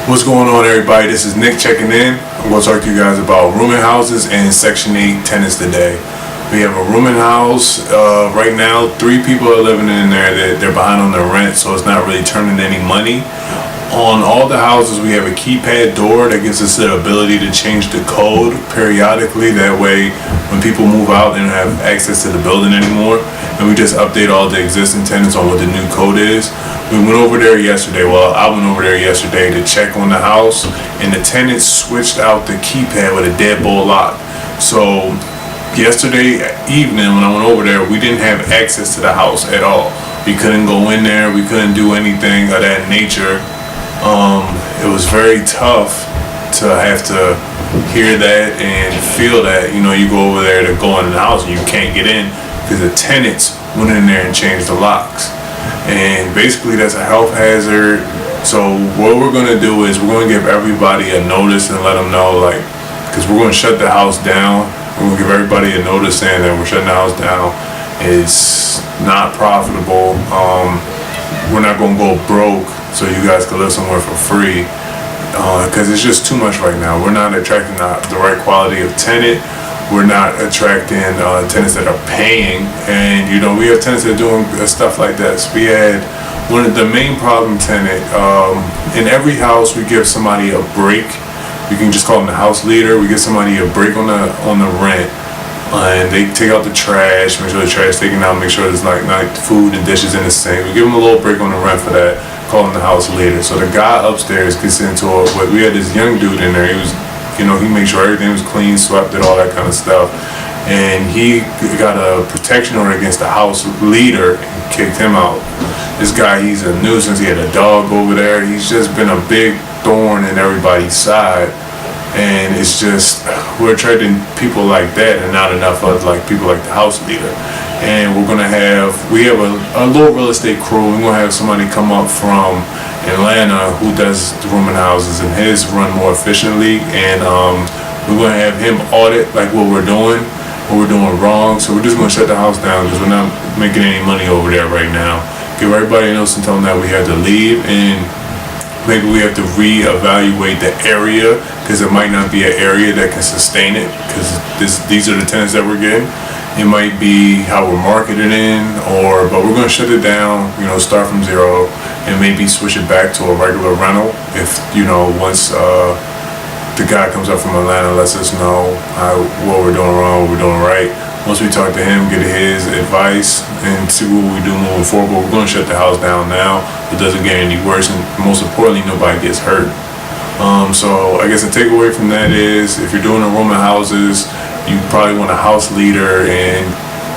What's going on, everybody? This is Nick checking in. I'm going to talk to you guys about rooming houses and Section 8 tenants today. We have a rooming house. Right now, 3 people are living in there. They're behind on their rent, so it's not really turning any money. On all the houses, we have a keypad door that gives us the ability to change the code periodically. That way, when people move out, they don't have access to the building anymore. And we just update all the existing tenants on what the new code is. We went over there yesterday. Well, I went over there yesterday to check on the house, and the tenants switched out the keypad with a deadbolt lock. So yesterday evening when I went over there, we didn't have access to the house at all. We couldn't go in there. We couldn't do anything of that nature. It was very tough to have to hear that and feel that, you go over there to go in the house and you can't get in because the tenants went in there and changed the locks. And basically that's a health hazard. So what we're going to do is we're going to give everybody a notice and let them know, because we're going to shut the house down. We're going to give everybody a notice saying that we're shutting the house down. It's not profitable. We're not going to go broke so you guys can live somewhere for free, because it's just too much right now. We're not attracting the right quality of tenant. We're not attracting tenants that are paying, and we have tenants that are doing stuff like this. We had one of the main problem tenant. In every house, we give somebody a break. We can just call them the house leader. We give somebody a break on the rent. And they take out the trash, make sure the trash is taken out, make sure there's not food and dishes in the sink. We give them a little break on the rent for that, call him the house leader. So the guy upstairs gets into it, but we had this young dude in there. He was, he made sure everything was clean, swept it, all that kind of stuff. And he got a protection order against the house leader and kicked him out. This guy, he's a nuisance. He had a dog over there. He's just been a big thorn in everybody's side. And it's just, we're attracting people like that and not enough of people like the house leader. And we have a little real estate crew. We're going to have somebody come up from Atlanta who does the rooming houses, and his run more efficiently. And we're going to have him audit what we're doing wrong. So we're just going to shut the house down because we're not making any money over there right now. Give everybody a notice and tell them that we had to leave, and maybe we have to reevaluate the area, because it might not be an area that can sustain it, because these are the tenants that we're getting. It might be how we're marketed in, but we're going to shut it down, start from zero, and maybe switch it back to a regular rental if, once the guy comes up from Atlanta and lets us know what we're doing wrong, what we're doing right. Once we talk to him, get his advice, and see what we do moving forward. But we're going to shut the house down now. It doesn't get any worse, and most importantly, nobody gets hurt. So I guess the takeaway from that is, if you're doing the rooming houses, you probably want a house leader and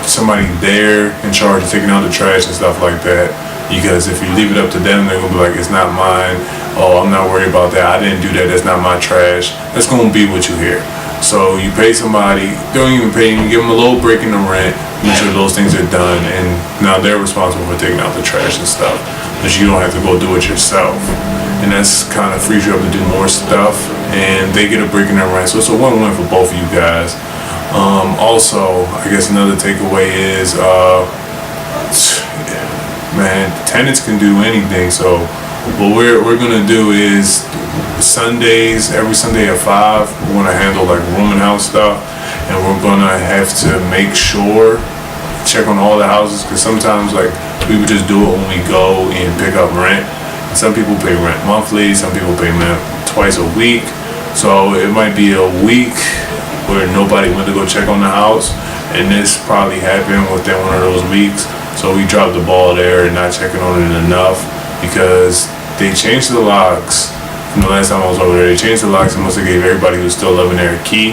somebody there in charge of taking out the trash and stuff like that. Because if you leave it up to them, they're going to be like, it's not mine. Oh, I'm not worried about that. I didn't do that. That's not my trash. That's going to be what you hear. So you pay somebody, don't even pay them, give them a little break in the rent, make sure those things are done, and now they're responsible for taking out the trash and stuff, but you don't have to go do it yourself. And that's kind of frees you up to do more stuff, and they get a break in their rent, so it's a win-win for both of you guys. Also, I guess another takeaway is, man, tenants can do anything. So what we're gonna do is every Sunday at 5, we're gonna handle rooming house stuff, and we're gonna have to make sure, check on all the houses, because sometimes we would just do it when we go and pick up rent. And some people pay rent monthly, some people pay rent twice a week. So it might be a week where nobody went to go check on the house, and this probably happened within one of those weeks. So we dropped the ball there and not checking on it enough, because they changed the locks. From the last time I was over there, they changed the locks and must have gave everybody who's still living there a key.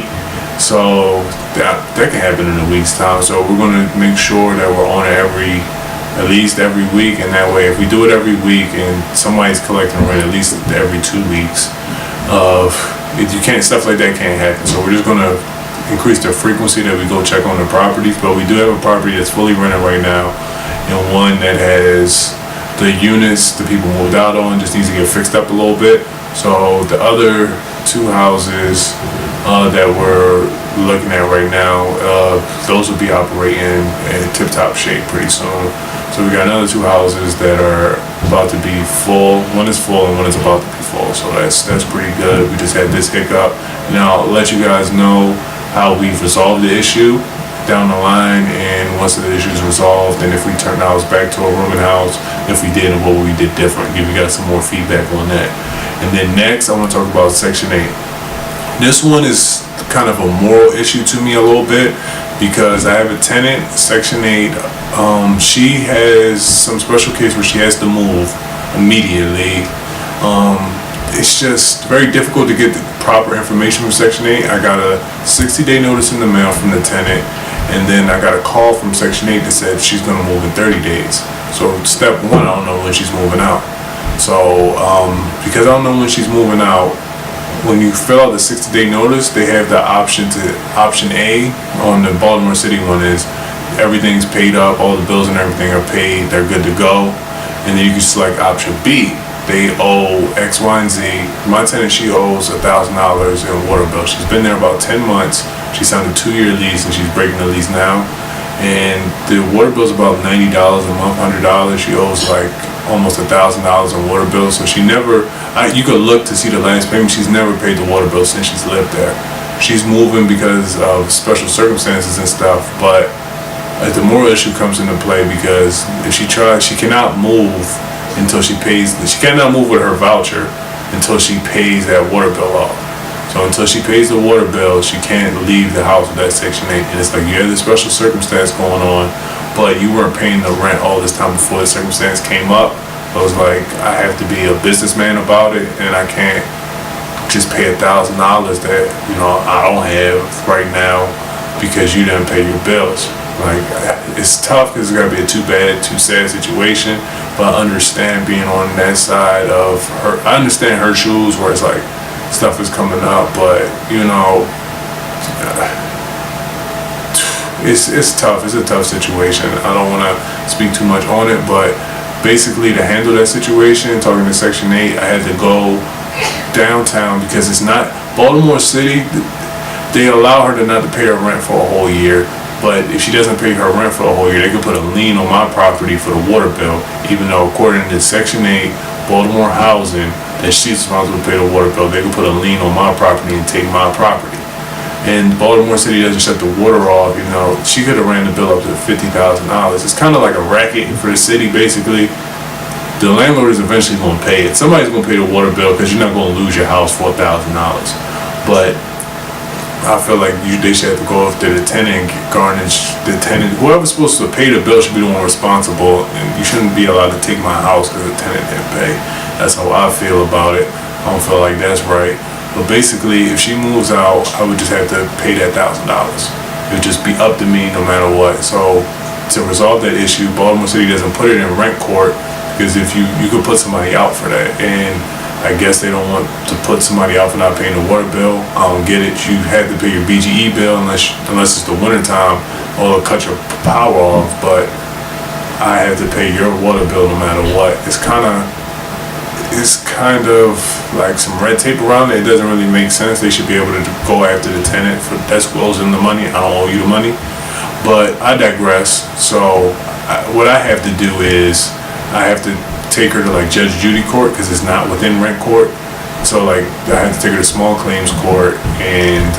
So that can happen in a week's time. So we're going to make sure that we're on it at least every week, and that way if we do it every week and somebody's collecting rent at least every 2 weeks, stuff like that can't happen. So we're just going to increase the frequency that we go check on the properties. But we do have a property that's fully rented right now, and one that has the units the people moved out on, just needs to get fixed up a little bit. So the other 2 houses that we're looking at right now, those will be operating in tip-top shape pretty soon. So we got another 2 houses that are about to be full. One is full and one is about to be full. So that's pretty good. We just had this hiccup. Now I'll let you guys know how we've resolved the issue down the line, and once the issue is resolved, and if we turn the house back to a rooming house, if we did and what we did different, give you guys some more feedback on that. And then next I want to talk about Section 8. This one is kind of a moral issue to me a little bit, because I have a tenant, Section 8. She has some special case where she has to move immediately. It's just very difficult to get the proper information from Section 8. I got a 60-day notice in the mail from the tenant, and then I got a call from Section 8 that said she's going to move in 30 days. So step one, I don't know when she's moving out. So because I don't know when she's moving out, when you fill out the 60-day notice, they have the option A on the Baltimore City one is everything's paid up, all the bills and everything are paid, they're good to go. And then you can select option B. They owe X, Y, and Z. My tenant, she owes $1,000 in water bill. She's been there about 10 months. She signed a 2-year lease and she's breaking the lease now. And the water bill's about $90 a month, $100. She owes like almost $1,000 in water bill. So she never, you could look to see the last payment. She's never paid the water bill since she's lived there. She's moving because of special circumstances and stuff, but the moral issue comes into play because if she tries, she cannot move until she pays. She cannot move with her voucher until she pays that water bill off. So until she pays the water bill, she can't leave the house with that Section 8. And it's like you had this special circumstance going on, but you weren't paying the rent all this time before the circumstance came up. I was like, I have to be a businessman about it, and I can't just pay $1,000 that I don't have right now because you didn't pay your bills. Like, it's tough because it's got to be a too bad, too sad situation, but I understand being on that side of her. I understand her shoes where it's like stuff is coming up, but it's tough. It's a tough situation. I don't want to speak too much on it, but basically to handle that situation, talking to Section 8, I had to go downtown because it's not Baltimore City. They allow her to not to pay her rent for a whole year. But if she doesn't pay her rent for a whole year, they could put a lien on my property for the water bill, even though according to Section 8, Baltimore Housing, that she's responsible to pay the water bill. They could put a lien on my property and take my property. And Baltimore City doesn't shut the water off. She could have ran the bill up to $50,000. It's kind of like a racket for the city, basically. The landlord is eventually going to pay it. Somebody's going to pay the water bill because you're not going to lose your house for $1,000. But I feel like they should have to go after the tenant and garnish the tenant. Whoever's supposed to pay the bill should be the one responsible, and you shouldn't be allowed to take my house because the tenant didn't pay. That's how I feel about it. I don't feel like that's right. But basically, if she moves out, I would just have to pay that $1,000. It would just be up to me no matter what. So to resolve that issue, Baltimore City doesn't put it in rent court, because if you could put somebody out for that, and I guess they don't want to put somebody out for not paying the water bill. I don't get it. You had to pay your BGE bill unless it's the winter time, or they'll cut your power off. But I have to pay your water bill no matter what. It's kind of like some red tape around it. It doesn't really make sense. They should be able to go after the tenant for that's who owes them the money. I don't owe you the money. But I digress. So what I have to do is I have to take her to like Judge Judy court because it's not within rent court. So like I had to take her to small claims court, and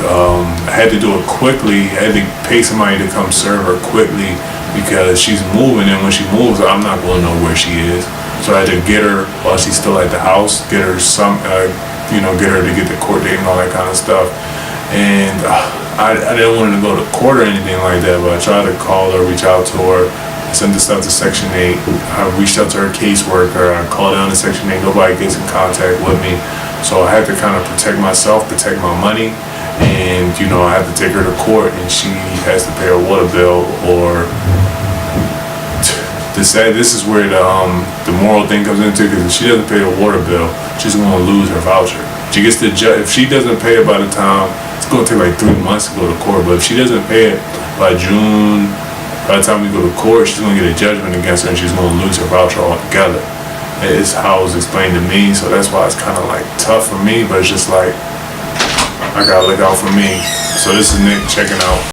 I had to do it quickly. I had to pay somebody to come serve her quickly because she's moving, and when she moves, I'm not going to know where she is. So I had to get her while she's still at the house, get her get her to get the court date and all that kind of stuff. And I didn't want her to go to court or anything like that, but I tried to call her, reach out to her. I sent this stuff to Section 8. I reached out to her caseworker. I called down to Section 8. Nobody gets in contact with me. So I had to kind of protect myself, protect my money. And, I had to take her to court, and she has to pay her water bill. Or this is where the moral thing comes into, because if she doesn't pay the water bill, she's going to lose her voucher. She gets the if she doesn't pay it by the time, it's going to take like 3 months to go to court. But if she doesn't pay it by June, by the time we go to court, she's going to get a judgment against her, and she's going to lose her voucher altogether. It's how it was explained to me, so that's why it's kind of like tough for me, but it's just like I got to look out for me. So this is Nick checking out.